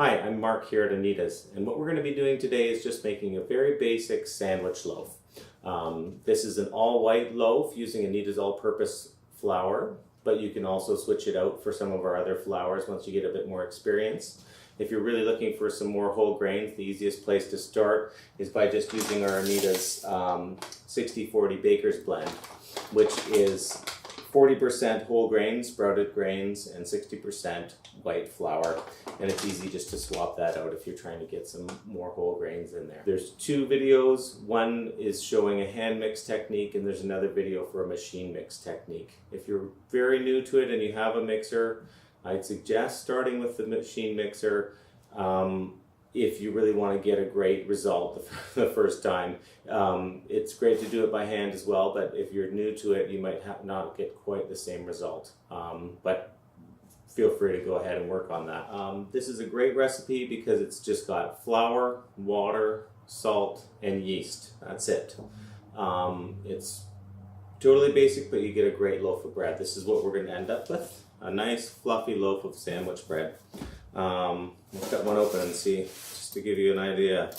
Hi, I'm Mark here at Anita's, and what we're going to be doing today is just making a very basic sandwich loaf. This is an all-white loaf using Anita's all-purpose flour, but you can also switch it out for some of our other flours once you get a bit more experience. If you're really looking for some more whole grains, the easiest place to start is by just using our Anita's 60-40 Baker's blend, which is 40% whole grains, sprouted grains, and 60% white flour. And it's easy just to swap that out if you're trying to get some more whole grains in there. There's two videos. One is showing a hand mix technique, and there's another video for a machine mix technique. If you're very new to it and you have a mixer, I'd suggest starting with the machine mixer if you really want to get a great result the first time. It's great to do it by hand as well, but if you're new to it, you might not get quite the same result. But feel free to go ahead and work on that. This is a great recipe because it's just got flour, water, salt, and yeast. That's it. It's totally basic, but you get a great loaf of bread. This is what we're going to end up with. A nice fluffy loaf of sandwich bread. Let's cut one open and see, just to give you an idea.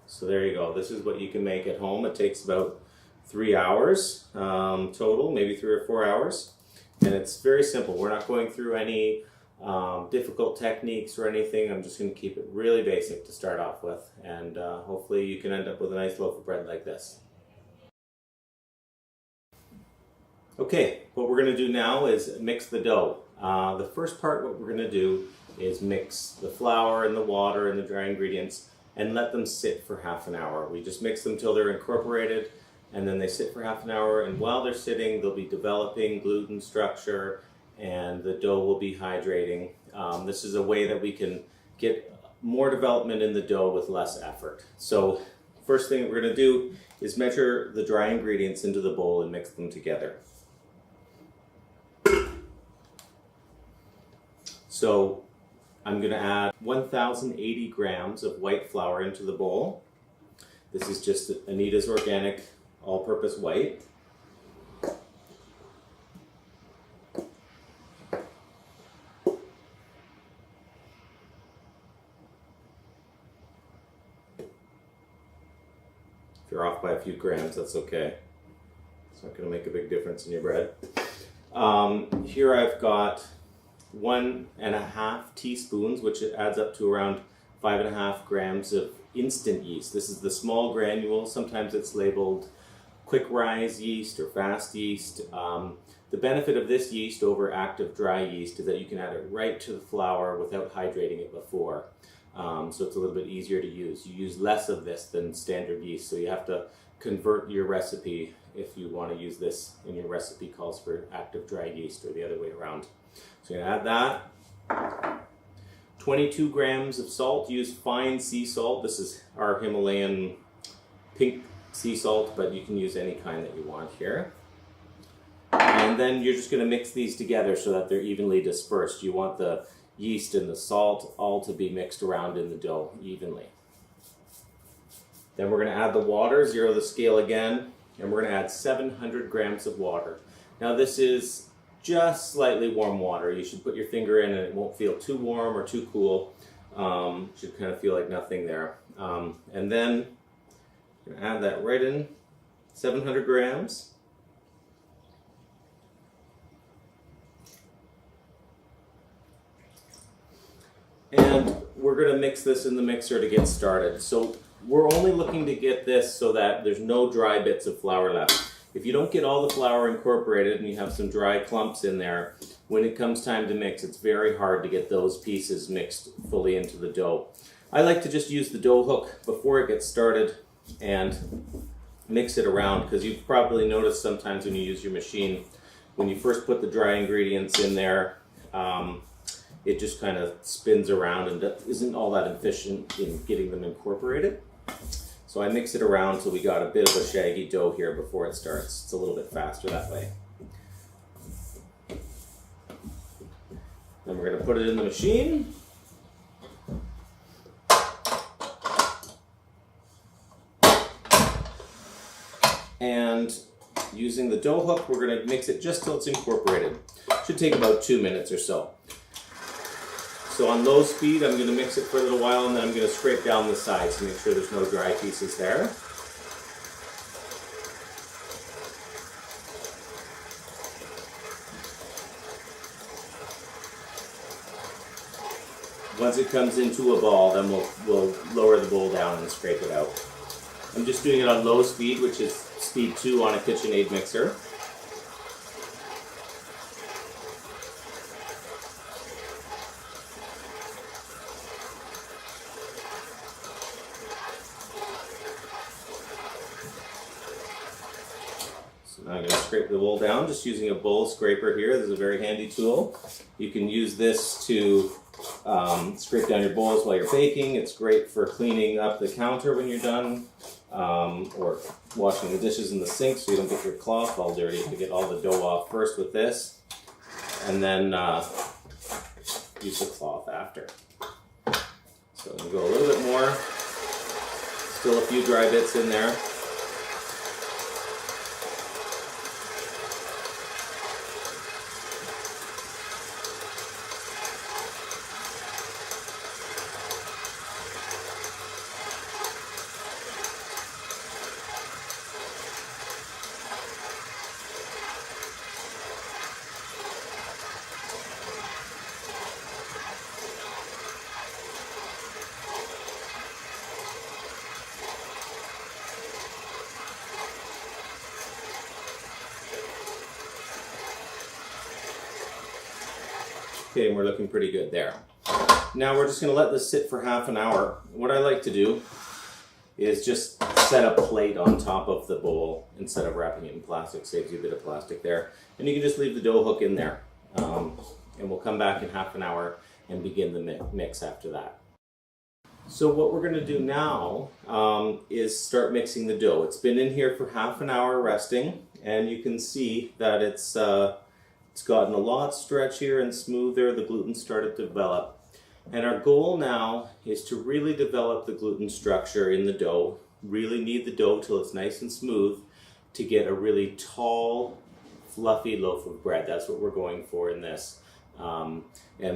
So there you go. This is what you can make at home. It takes about 3 hours total, maybe 3 or 4 hours. And it's very simple. We're not going through any difficult techniques or anything. I'm just going to keep it really basic to start off with. And hopefully you can end up with a nice loaf of bread like this. Okay, what we're going to do now is mix the dough. The first part, what we're going to do is mix the flour and the water and the dry ingredients and let them sit for half an hour. We just mix them till they're incorporated, and then they sit for half an hour, and while they're sitting, they'll be developing gluten structure and the dough will be hydrating. This is a way that we can get more development in the dough with less effort. So first thing that we're going to do is measure the dry ingredients into the bowl and mix them together. So I'm going to add 1,080 grams of white flour into the bowl. This is just Anita's organic all-purpose white. If you're off by a few grams, that's okay. It's not going to make a big difference in your bread. Here I've got 1.5 teaspoons, which adds up to around 5.5 grams of instant yeast. This is the small granules. Sometimes it's labeled quick rise yeast or fast yeast. The benefit of this yeast over active dry yeast is that you can add it right to the flour without hydrating it before. So it's a little bit easier to use. You use less of this than standard yeast, so you have to convert your recipe if you want to use this and your recipe calls for active dry yeast or the other way around. So you're going to add that. 22 grams of salt. Use fine sea salt. This is our Himalayan pink sea salt, but you can use any kind that you want here. And then you're just going to mix these together so that they're evenly dispersed. You want the yeast and the salt all to be mixed around in the dough evenly. Then we're going to add the water, zero the scale again, and we're going to add 700 grams of water. Now this is just slightly warm water. You should put your finger in and it won't feel too warm or too cool. Should kind of feel like nothing there. And then you're gonna add that right in, 700 grams. And we're gonna mix this in the mixer to get started. So we're only looking to get this so that there's no dry bits of flour left. If you don't get all the flour incorporated and you have some dry clumps in there, when it comes time to mix, it's very hard to get those pieces mixed fully into the dough. I like to just use the dough hook before it gets started and mix it around, because you've probably noticed sometimes when you use your machine, when you first put the dry ingredients in there, it just kind of spins around and isn't all that efficient in getting them incorporated. So I mix it around till we got a bit of a shaggy dough here before it starts. It's a little bit faster that way. Then we're going to put it in the machine. And Using the dough hook, we're going to mix it just till it's incorporated. Should take about 2 minutes or so. So on low speed, I'm going to mix it for a little while, and then I'm going to scrape down the sides to make sure there's no dry pieces there. Once it comes into a ball, then we'll lower the bowl down and scrape it out. I'm just doing it on low speed, which is speed 2 on a KitchenAid mixer. So now I'm going to scrape the bowl down just using a bowl scraper here. This is a very handy tool. You can use this to scrape down your bowls while you're baking. It's great for cleaning up the counter when you're done, or washing the dishes in the sink so you don't get your cloth all dirty. You can get all the dough off first with this, and then use the cloth after. So I'm going to go a little bit more. Still a few dry bits in there. Okay, and we're looking pretty good there. Now we're just going to let this sit for half an hour. What I like to do is just set a plate on top of the bowl instead of wrapping it in plastic. Saves you a bit of plastic there. And you can just leave the dough hook in there. And we'll come back in half an hour and begin the mix after that. So what we're going to do now is start mixing the dough. It's been in here for half an hour resting, and you can see that it's gotten a lot stretchier and smoother. The gluten started to develop. And our goal now is to really develop the gluten structure in the dough, really knead the dough till it's nice and smooth to get a really tall, fluffy loaf of bread. That's what we're going for in this. And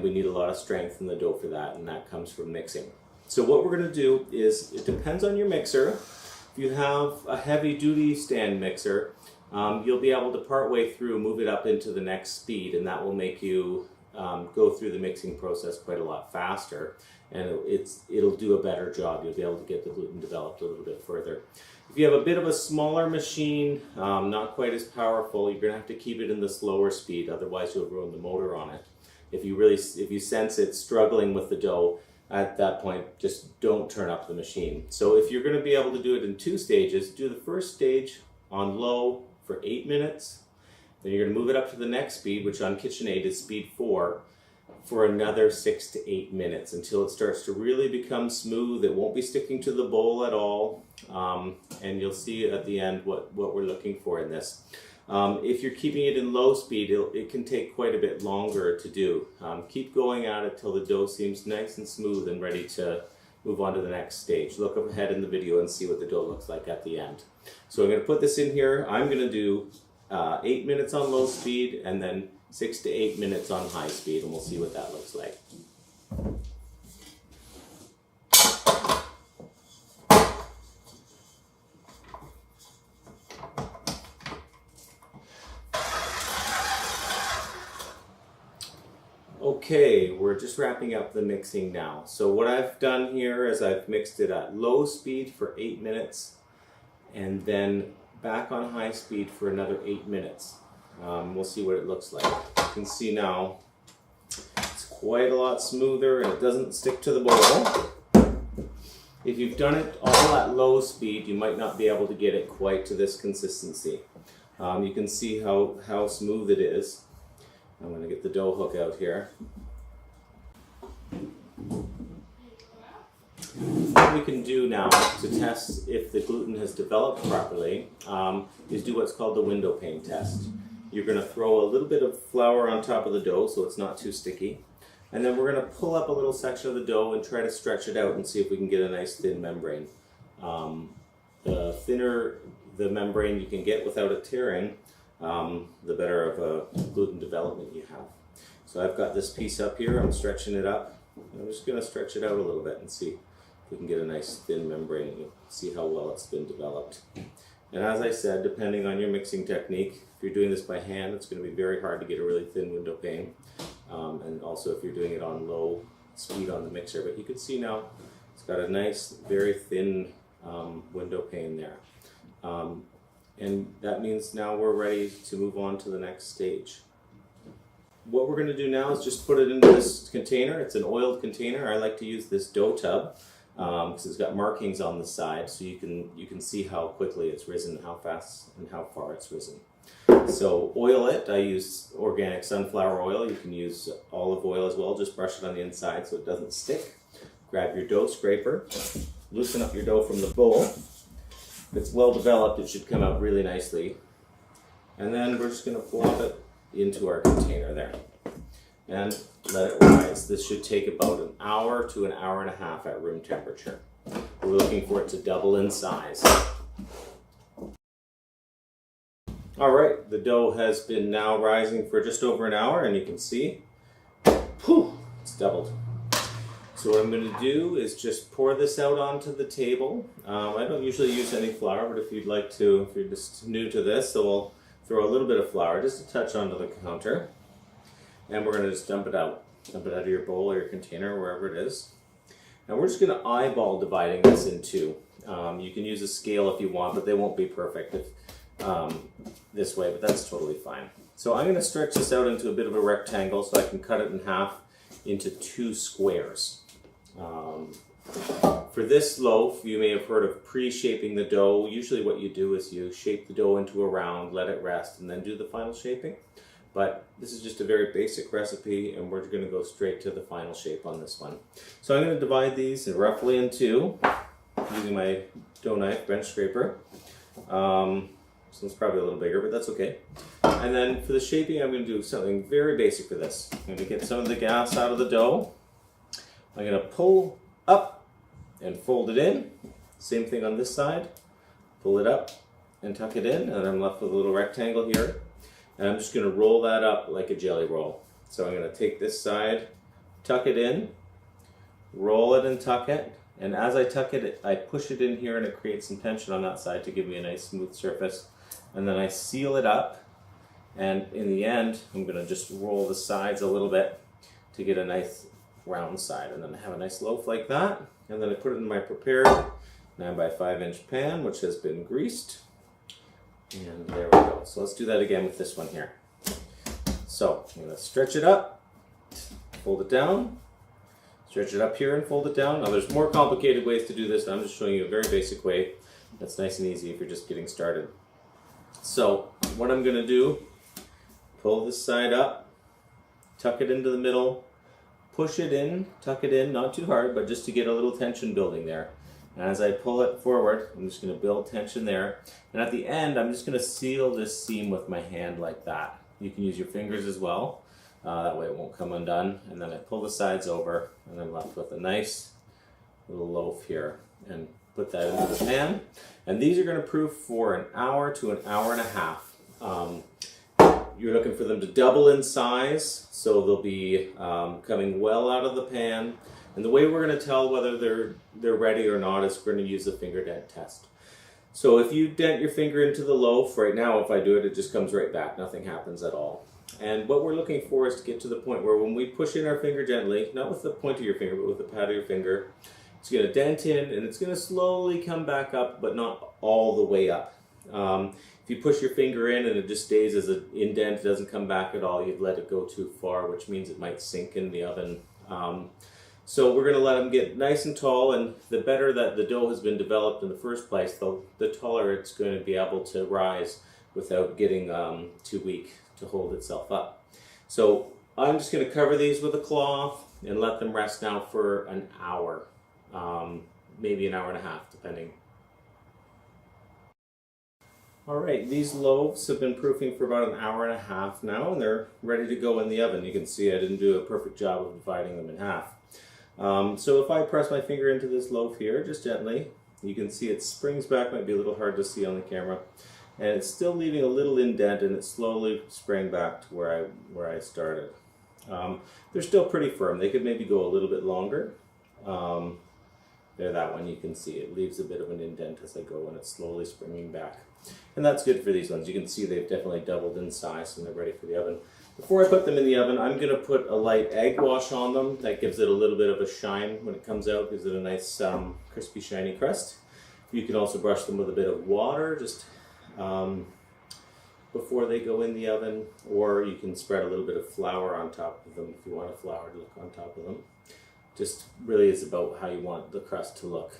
we need a lot of strength in the dough for that, and that comes from mixing. So what we're going to do is, it depends on your mixer. If you have a heavy-duty stand mixer, you'll be able to partway through move it up into the next speed, and that will make you go through the mixing process quite a lot faster, and it'll do a better job. You'll be able to get the gluten developed a little bit further. If you have a bit of a smaller machine, not quite as powerful, you're going to have to keep it in the slower speed, otherwise you'll ruin the motor on it. If you sense it struggling with the dough, at that point, just don't turn up the machine. So if you're going to be able to do it in 2 stages, do the first stage on low for 8 minutes. Then you're going to move it up to the next speed, which on KitchenAid is speed 4, for another 6 to 8 minutes until it starts to really become smooth. It won't be sticking to the bowl at all, and you'll see at the end what we're looking for in this. If you're keeping it in low speed, it can take quite a bit longer to do. Keep going at it till the dough seems nice and smooth and ready to move on to the next stage. Look up ahead in the video and see what the dough looks like at the end. So I'm going to put this in here. I'm going to do 8 minutes on low speed and then 6 to 8 minutes on high speed, and we'll see what that looks like. Okay, we're just wrapping up the mixing now. So what I've done here is I've mixed it at low speed for 8 minutes and then back on high speed for another 8 minutes. We'll see what it looks like. You can see now it's quite a lot smoother and it doesn't stick to the bowl. If you've done it all at low speed, you might not be able to get it quite to this consistency. You can see how smooth it is. I'm going to get the dough hook out here. What we can do now to test if the gluten has developed properly is do what's called the window pane test. You're going to throw a little bit of flour on top of the dough so it's not too sticky. And then we're going to pull up a little section of the dough and try to stretch it out and see if we can get a nice thin membrane. The thinner the membrane you can get without it tearing, the better of a gluten development you have. So I've got this piece up here, I'm stretching it up. I'm just going to stretch it out a little bit and see if we can get a nice thin membrane and see how well it's been developed. And as I said, depending on your mixing technique, if you're doing this by hand, it's going to be very hard to get a really thin window pane. And also if you're doing it on low speed on the mixer. But you can see now it's got a nice, very thin window pane there. And that means now we're ready to move on to the next stage. What we're going to do now is just put it into this container. It's an oiled container. I like to use this dough tub because it's got markings on the side, so you can see how quickly it's risen, how fast and how far it's risen. So oil it. I use organic sunflower oil. You can use olive oil as well. Just brush it on the inside so it doesn't stick. Grab your dough scraper. Loosen up your dough from the bowl. If it's well developed, it should come out really nicely. And then we're just going to plop it into our container there and let it rise. This should take about an hour to an hour and a half at room temperature. We're looking for it to double in size. All right, the dough has been now rising for just over an hour, and you can see, whew, it's doubled. So what I'm going to do is just pour this out onto the table. I don't usually use any flour, but if you'd like to, if you're just new to this, so we'll throw a little bit of flour, just a touch onto the counter. And we're going to just dump it out. Dump it out of your bowl or your container, wherever it is. And we're just going to eyeball dividing this in two. You can use a scale if you want, but they won't be perfect this way, but that's totally fine. So I'm going to stretch this out into a bit of a rectangle so I can cut it in half into two squares. For this loaf, you may have heard of pre-shaping the dough. Usually what you do is you shape the dough into a round, let it rest, and then do the final shaping. But this is just a very basic recipe, and we're going to go straight to the final shape on this one. So I'm going to divide these roughly in two, using my dough knife, bench scraper. So it's probably a little bigger, but that's okay. And then for the shaping, I'm going to do something very basic for this. I'm going to get some of the gas out of the dough. I'm going to pull up and fold it in. Same thing on this side. Pull it up and tuck it in, and I'm left with a little rectangle here. And I'm just going to roll that up like a jelly roll. So I'm going to take this side, tuck it in, roll it and tuck it. And as I tuck it, I push it in here and it creates some tension on that side to give me a nice smooth surface. And then I seal it up. And in the end, I'm going to just roll the sides a little bit to get a nice round side. And then I have a nice loaf like that. And then I put it in my prepared 9x5" pan, which has been greased. And there we go. So let's do that again with this one here. So I'm going to stretch it up, fold it down, stretch it up here and fold it down. Now there's more complicated ways to do this. I'm just showing you a very basic way that's nice and easy if you're just getting started. So what I'm going to do, pull this side up, tuck it into the middle, push it in, tuck it in, not too hard, but just to get a little tension building there. And as I pull it forward, I'm just going to build tension there. And at the end, I'm just going to seal this seam with my hand like that. You can use your fingers as well. That way it won't come undone. And then I pull the sides over, and I'm left with a nice little loaf here. And put that into the pan. And these are going to proof for an hour to an hour and a half. You're looking for them to double in size, so they'll be coming well out of the pan. And the way we're going to tell whether they're ready or not is we're going to use the finger dent test. So if you dent your finger into the loaf, right now if I do it, it just comes right back. Nothing happens at all. And what we're looking for is to get to the point where when we push in our finger gently, not with the point of your finger, but with the pad of your finger, it's going to dent in and it's going to slowly come back up, but not all the way up. If you push your finger in and it just stays as an indent, doesn't come back at all, you'd let it go too far, which means it might sink in the oven. So we're going to let them get nice and tall, and the better that the dough has been developed in the first place, the taller it's going to be able to rise without getting too weak to hold itself up. So I'm just going to cover these with a cloth and let them rest now for an hour, maybe an hour and a half, depending. All right, these loaves have been proofing for about an hour and a half now, and they're ready to go in the oven. You can see I didn't do a perfect job of dividing them in half. So if I press my finger into this loaf here, just gently, You can see it springs back, might be a little hard to see on the camera, and it's still leaving a little indent, and it's slowly sprang back to where I started. They're still pretty firm. They could maybe go a little bit longer. There, that one you can see it leaves a bit of an indent as I go, and it's slowly springing back. And that's good for these ones. You can see they've definitely doubled in size, and they're ready for the oven. Before I put them in the oven, I'm going to put a light egg wash on them. That gives it a little bit of a shine when it comes out, gives it a nice crispy, shiny crust. You can also brush them with a bit of water just before they go in the oven, or you can spread a little bit of flour on top of them if you want a floured look on top of them. Just really is about how you want the crust to look.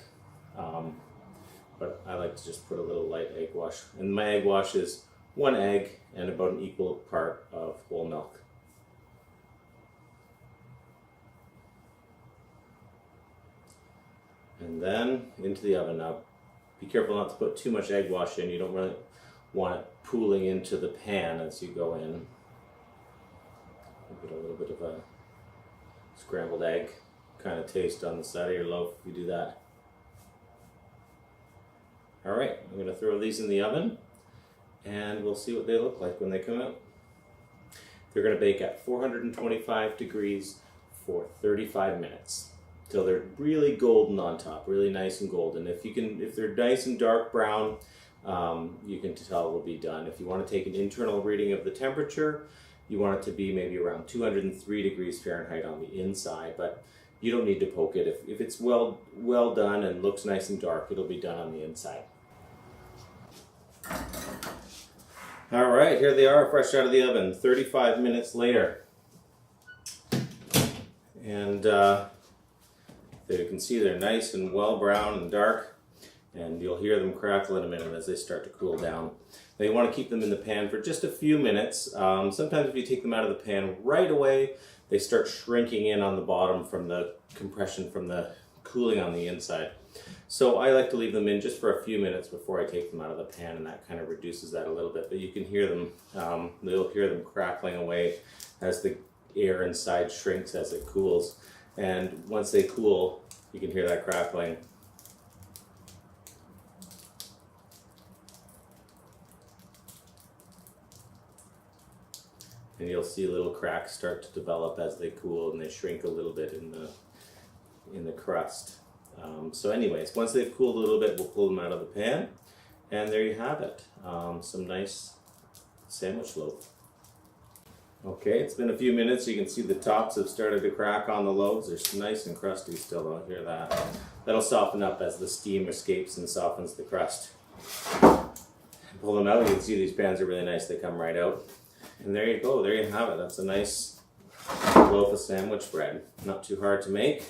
But I like to just put a little light egg wash. And my egg wash is 1 egg and about an equal part of whole milk. And then into the oven. Now, be careful not to put too much egg wash in. You don't really want it pooling into the pan as you go in. Get a little bit of a scrambled egg kind of taste on the side of your loaf if you do that. Alright, I'm going to throw these in the oven and we'll see what they look like when they come out. They're going to bake at 425 degrees for 35 minutes till they're really golden on top, really nice and golden. If they're nice and dark brown, you can tell they'll be done. If you want to take an internal reading of the temperature, you want it to be maybe around 203 degrees Fahrenheit on the inside, but you don't need to poke it. If it's well done and looks nice and dark, it'll be done on the inside. All right, here they are, fresh out of the oven, 35 minutes later. And there you can see they're nice and well brown and dark, and you'll hear them crackle in a minute as they start to cool down. Now you want to keep them in the pan for just a few minutes. Sometimes if you take them out of the pan right away, they start shrinking in on the bottom from the compression from the cooling on the inside. So I like to leave them in just for a few minutes before I take them out of the pan, and that kind of reduces that a little bit. But you can hear them, you'll hear them crackling away as the air inside shrinks as it cools. And once they cool, you can hear that crackling. And you'll see little cracks start to develop as they cool, and they shrink a little bit in the crust. So anyways, once they've cooled a little bit, we'll pull them out of the pan, and there you have it. Some nice sandwich loaf. Okay, it's been a few minutes. You can see the tops have started to crack on the loaves. They're nice and crusty still. I'll hear that. That'll soften up as the steam escapes and softens the crust. Pull them out. You can see these pans are really nice. They come right out. And there you go. There you have it. That's a nice loaf of sandwich bread. Not too hard to make.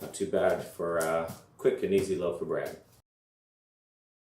Not too bad for a quick and easy loaf of bread.